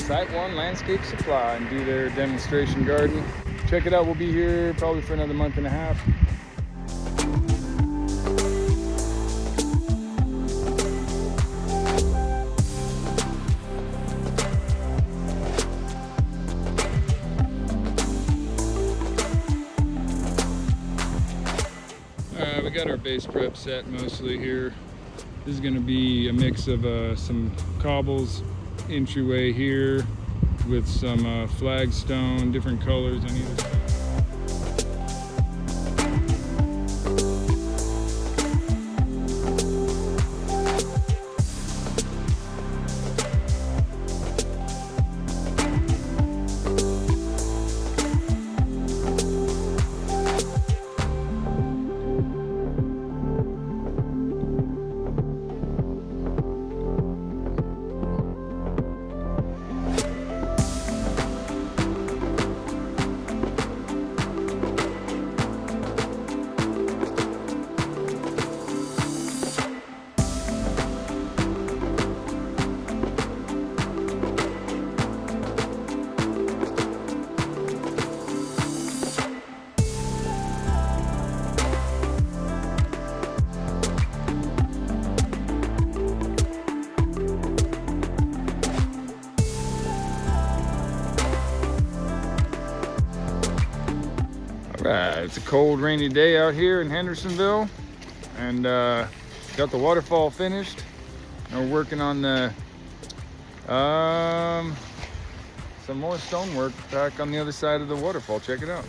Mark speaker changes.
Speaker 1: Site One Landscape Supply and do their demonstration garden. Check it out. We'll be here probably for another month and a half. We got our base prep set mostly here. This is going to be a mix of some cobbles, entryway here with some flagstone, different colors on either side. It's a cold, rainy day out here in Hendersonville, and got the waterfall finished. And we're working on the some more stonework back on the other side of the waterfall. Check it out.